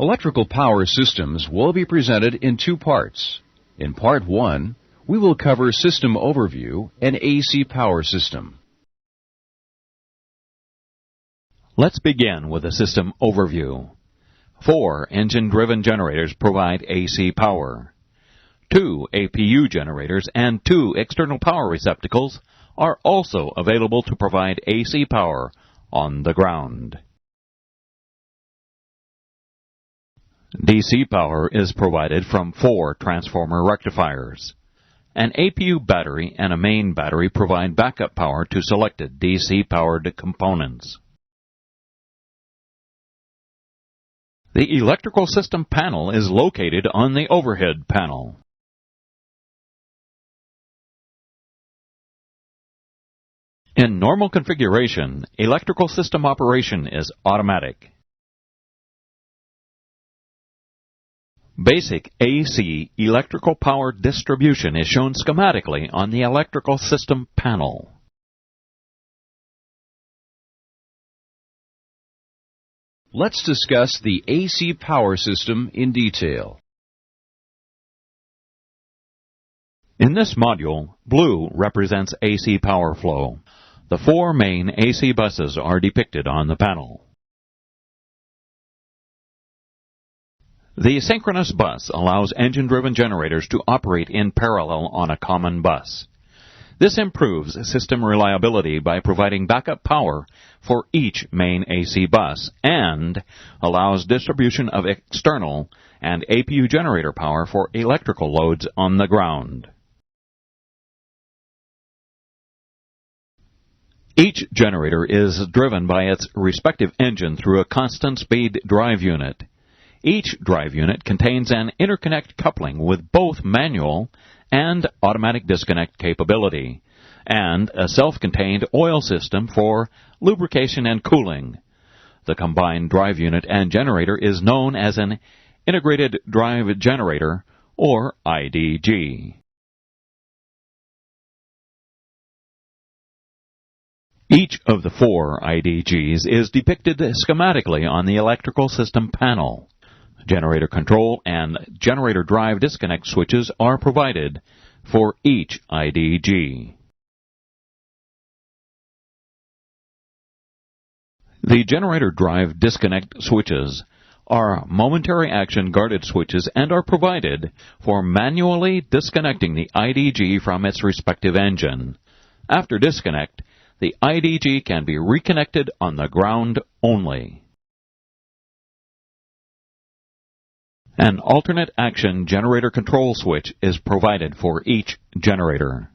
Electrical power systems will be presented in two parts. In Part 1, we will cover System Overview and AC Power System. Let's begin with a system overview. 4 engine-driven generators provide AC power. 2 APU generators and 2 external power receptacles are also available to provide AC power on the ground. DC power is provided from 4 transformer rectifiers. An APU battery and a main battery provide backup power to selected DC-powered components. The electrical system panel is located on the overhead panel. In normal configuration, electrical system operation is automatic. Basic AC electrical power distribution is shown schematically on the electrical system panel. Let's discuss the AC power system in detail. In this module, blue represents AC power flow. The 4 main AC buses are depicted on the panel. The synchronous bus allows engine-driven generators to operate in parallel on a common bus. This improves system reliability by providing backup power for each main AC bus and allows distribution of external and APU generator power for electrical loads on the ground. Each generator is driven by its respective engine through a constant-speed drive unit. Each drive unit contains an interconnect coupling with both manual and automatic disconnect capability, and a self-contained oil system for lubrication and cooling. The combined drive unit and generator is known as an integrated drive generator, or IDG. Each of the 4 IDGs is depicted schematically on the electrical system panel. Generator control and generator drive disconnect switches are provided for each IDG. The generator drive disconnect switches are momentary action guarded switches and are provided for manually disconnecting the IDG from its respective engine. After disconnect, the IDG can be reconnected on the ground only. An alternate action generator control switch is provided for each generator.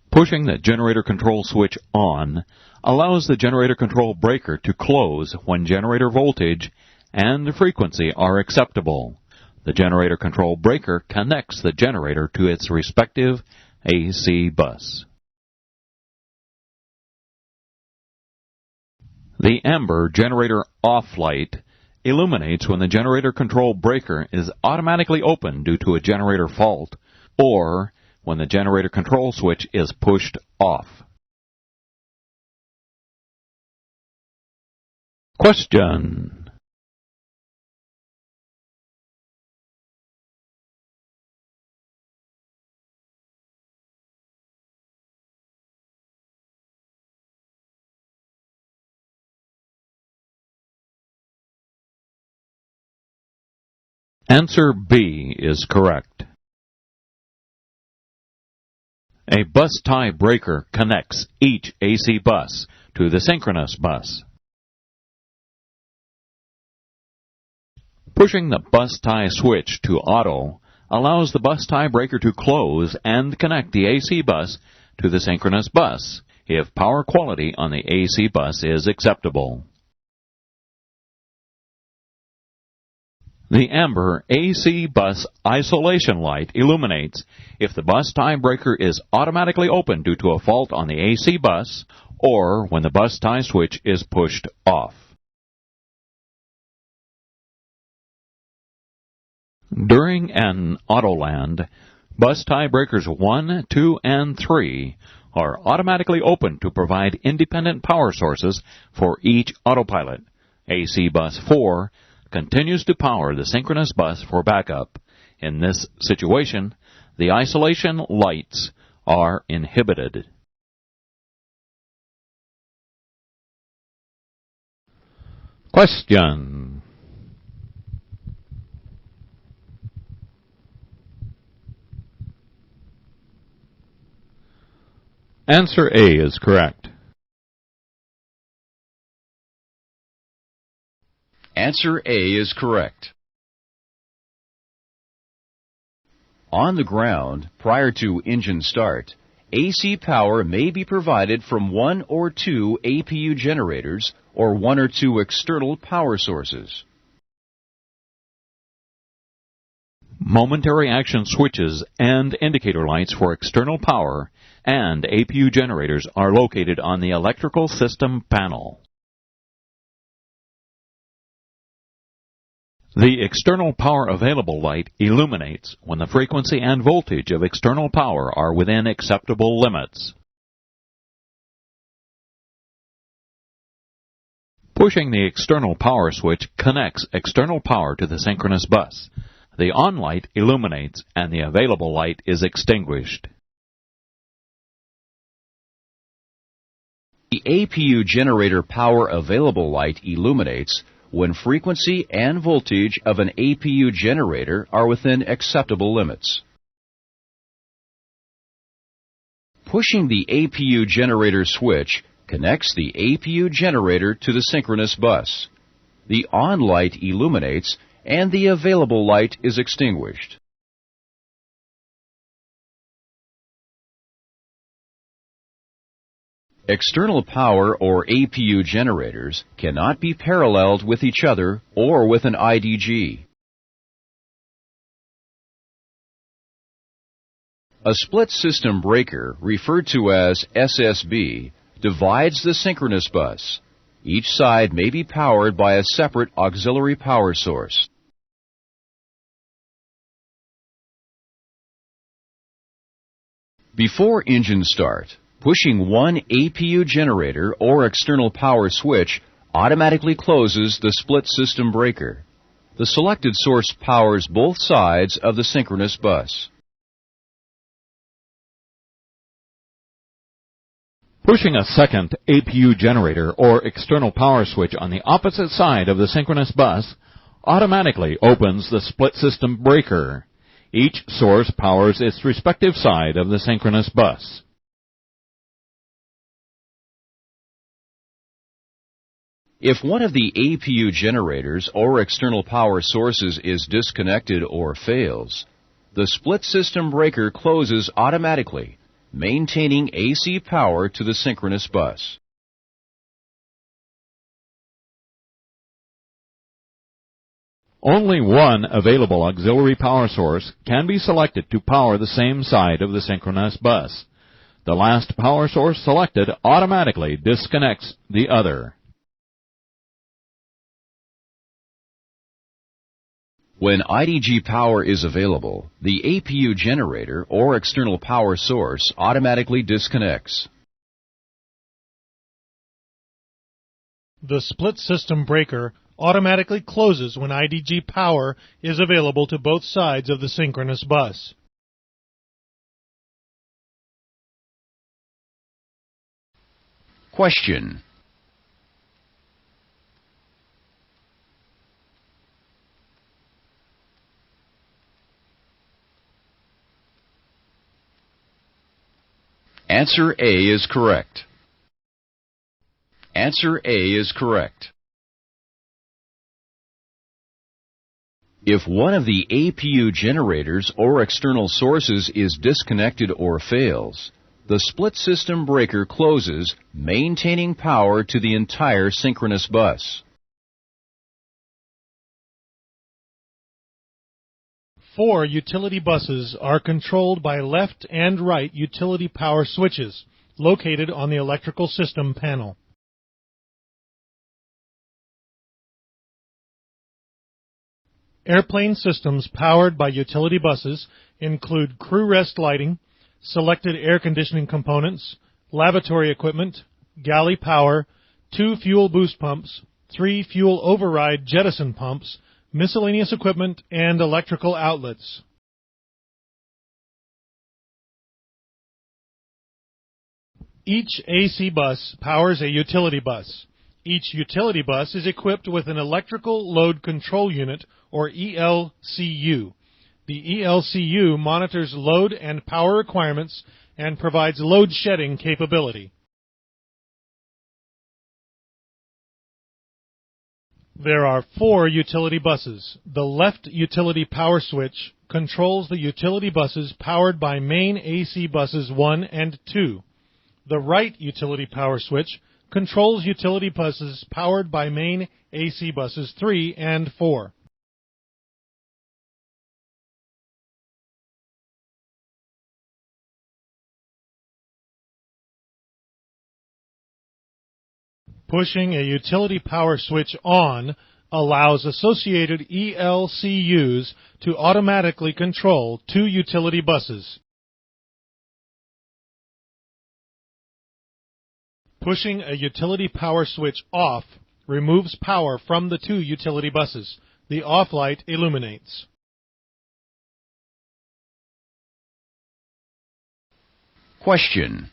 Pushing the generator control switch on allows the generator control breaker to close when generator voltage and frequency are acceptable. The generator control breaker connects the generator to its respective AC bus. The amber generator off light illuminates when the generator control breaker is automatically open due to a generator fault or when the generator control switch is pushed off. Question: Answer B is correct. A bus tie breaker connects each AC bus to the synchronous bus. Pushing the bus tie switch to auto allows the bus tie breaker to close and connect the AC bus to the synchronous bus if power quality on the AC bus is acceptable. The amber AC bus isolation light illuminates if the bus tie breaker is automatically open due to a fault on the AC bus or when the bus tie switch is pushed off. During an Autoland, bus tie breakers 1, 2, and 3 are automatically opened to provide independent power sources for each autopilot. AC bus 4 continues to power the synchronous bus for backup. In this situation, the isolation lights are inhibited. Question. Answer A is correct. Answer A is correct. On the ground, prior to engine start, AC power may be provided from one or two APU generators or one or two external power sources. Momentary action switches and indicator lights for external power and APU generators are located on the electrical system panel. The external power available light illuminates when the frequency and voltage of external power are within acceptable limits. Pushing the external power switch connects external power to the synchronous bus. The on light illuminates and the available light is extinguished. The APU generator power available light illuminates when frequency and voltage of an APU generator are within acceptable limits. Pushing the APU generator switch connects the APU generator to the synchronous bus. The on light illuminates and the available light is extinguished. External power or APU generators cannot be paralleled with each other or with an IDG. A split system breaker, referred to as SSB, divides the synchronous bus. Each side may be powered by a separate auxiliary power source. Before engine start, pushing one APU generator or external power switch automatically closes the split system breaker. The selected source powers both sides of the synchronous bus. Pushing a second APU generator or external power switch on the opposite side of the synchronous bus automatically opens the split system breaker. Each source powers its respective side of the synchronous bus. If one of the APU generators or external power sources is disconnected or fails, the split system breaker closes automatically, maintaining AC power to the synchronous bus. Only one available auxiliary power source can be selected to power the same side of the synchronous bus. The last power source selected automatically disconnects the other. When IDG power is available, the APU generator or external power source automatically disconnects. The split system breaker automatically closes when IDG power is available to both sides of the synchronous bus. Question. Answer A is correct. Answer A is correct. If one of the APU generators or external sources is disconnected or fails, the split system breaker closes, maintaining power to the entire synchronous bus. 4 utility buses are controlled by left and right utility power switches located on the electrical system panel. Airplane systems powered by utility buses include crew rest lighting, selected air conditioning components, lavatory equipment, galley power, 2 fuel boost pumps, 3 fuel override jettison pumps, miscellaneous equipment, and electrical outlets. Each AC bus powers a utility bus. Each utility bus is equipped with an electrical load control unit, or ELCU. The ELCU monitors load and power requirements and provides load shedding capability. There are 4 utility buses. The left utility power switch controls the utility buses powered by main AC buses 1 and 2. The right utility power switch controls utility buses powered by main AC buses 3 and 4. Pushing a utility power switch on allows associated ELCUs to automatically control 2 utility buses. Pushing a utility power switch off removes power from the 2 utility buses. The off light illuminates. Question.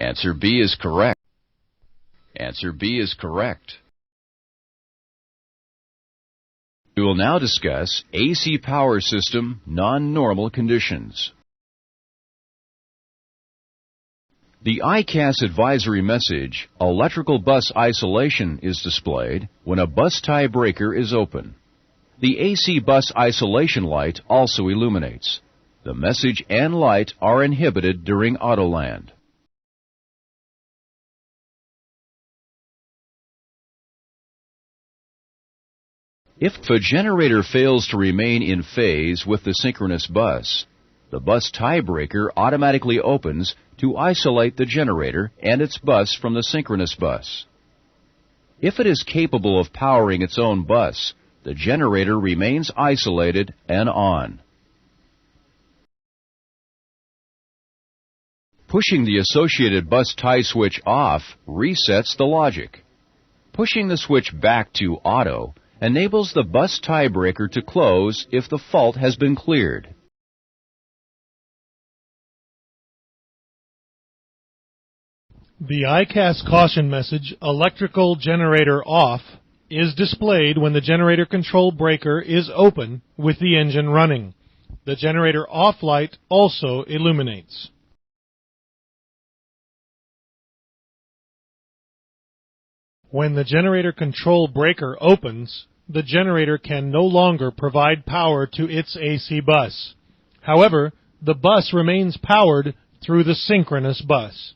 Answer B is correct. Answer B is correct. We will now discuss AC power system non-normal conditions. The ICAS advisory message, electrical bus isolation, is displayed when a bus tie breaker is open. The AC bus isolation light also illuminates. The message and light are inhibited during Autoland. If the generator fails to remain in phase with the synchronous bus, the bus tie breaker automatically opens to isolate the generator and its bus from the synchronous bus. If it is capable of powering its own bus, the generator remains isolated and on. Pushing the associated bus tie switch off resets the logic. Pushing the switch back to auto enables the bus tie breaker to close if the fault has been cleared. The ICAS caution message, electrical generator off, is displayed when the generator control breaker is open with the engine running. The generator off light also illuminates. When the generator control breaker opens, the generator can no longer provide power to its AC bus. However, the bus remains powered through the synchronous bus.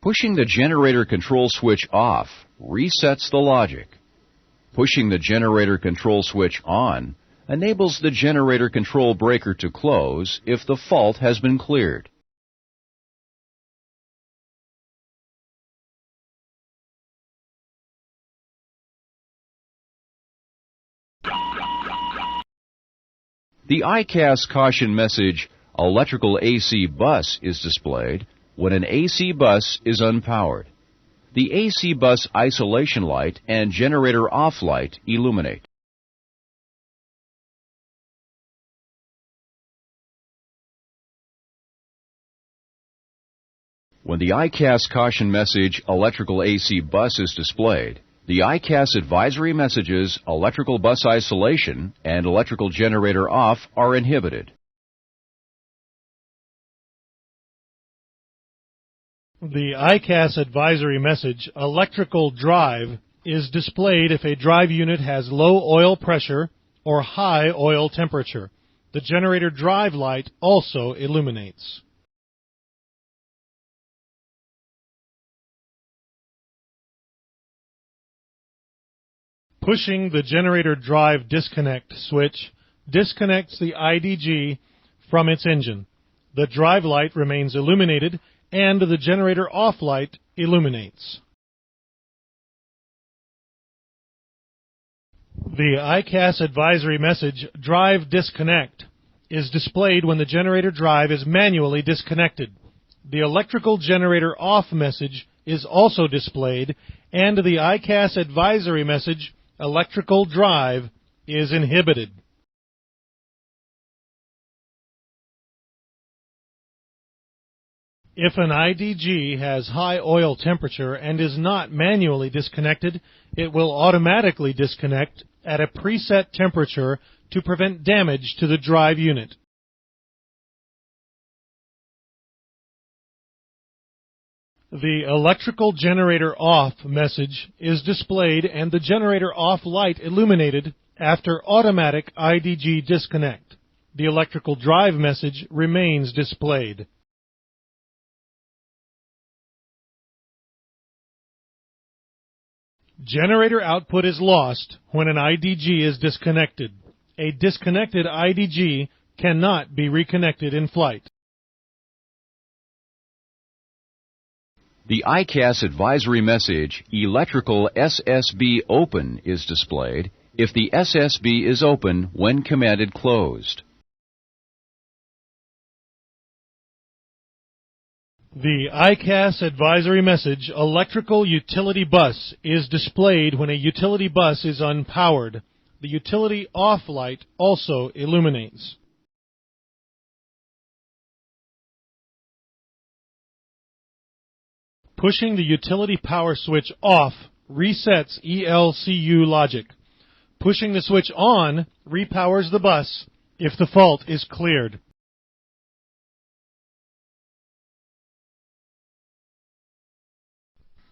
Pushing the generator control switch off resets the logic. Pushing the generator control switch on enables the generator control breaker to close if the fault has been cleared. The ICAS caution message, electrical AC bus, is displayed when an AC bus is unpowered. The AC bus isolation light and generator off light illuminate. When the ICAS caution message, electrical AC bus, is displayed, the ICAS advisory messages, electrical bus isolation and electrical generator off, are inhibited. The ICAS advisory message, electrical drive, is displayed if a drive unit has low oil pressure or high oil temperature. The generator drive light also illuminates. Pushing the generator drive disconnect switch disconnects the IDG from its engine. The drive light remains illuminated, and the generator off light illuminates. The ICAS advisory message, Drive Disconnect, is displayed when the generator drive is manually disconnected. The electrical generator off message is also displayed, and the ICAS advisory message, Electrical Drive, is inhibited. If an IDG has high oil temperature and is not manually disconnected, it will automatically disconnect at a preset temperature to prevent damage to the drive unit. The electrical generator off message is displayed and the generator off light illuminated after automatic IDG disconnect. The electrical drive message remains displayed. Generator output is lost when an IDG is disconnected. A disconnected IDG cannot be reconnected in flight. The ICAS advisory message, Electrical SSB Open, is displayed if the SSB is open when commanded closed. The ICAS advisory message, Electrical Utility Bus, is displayed when a utility bus is unpowered. The utility off light also illuminates. Pushing the utility power switch off resets ELCU logic. Pushing the switch on repowers the bus if the fault is cleared.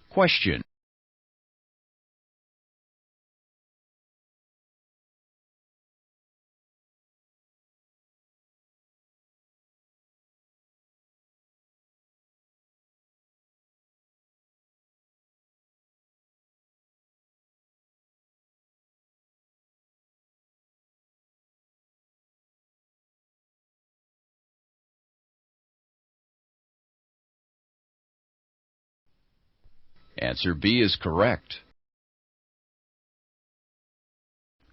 Question. Answer B is correct.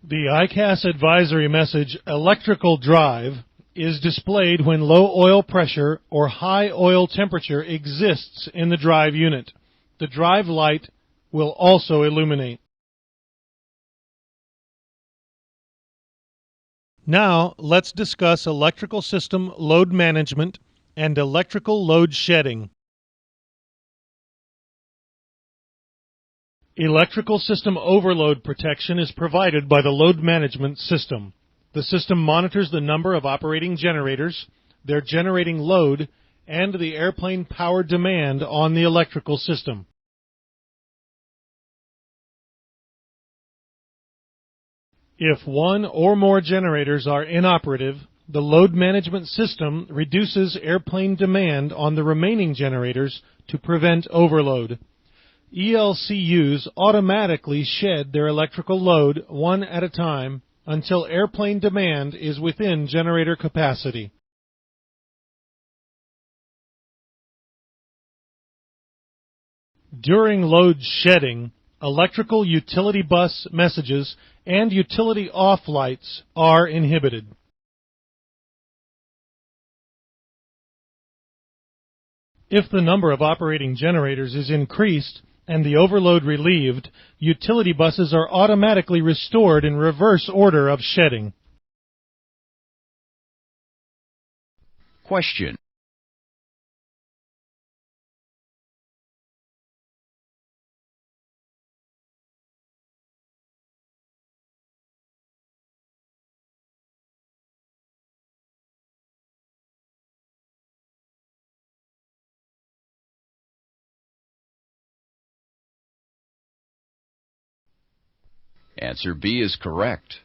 The ICAS advisory message, Electrical Drive, is displayed when low oil pressure or high oil temperature exists in the drive unit. The drive light will also illuminate. Now, let's discuss electrical system load management and electrical load shedding. Electrical system overload protection is provided by the load management system. The system monitors the number of operating generators, their generating load, and the airplane power demand on the electrical system. If one or more generators are inoperative, the load management system reduces airplane demand on the remaining generators to prevent overload. ELCUs automatically shed their electrical load one at a time until airplane demand is within generator capacity. During load shedding, electrical utility bus messages and utility off lights are inhibited. If the number of operating generators is increased and the overload relieved, utility buses are automatically restored in reverse order of shedding. Question. Answer B is correct.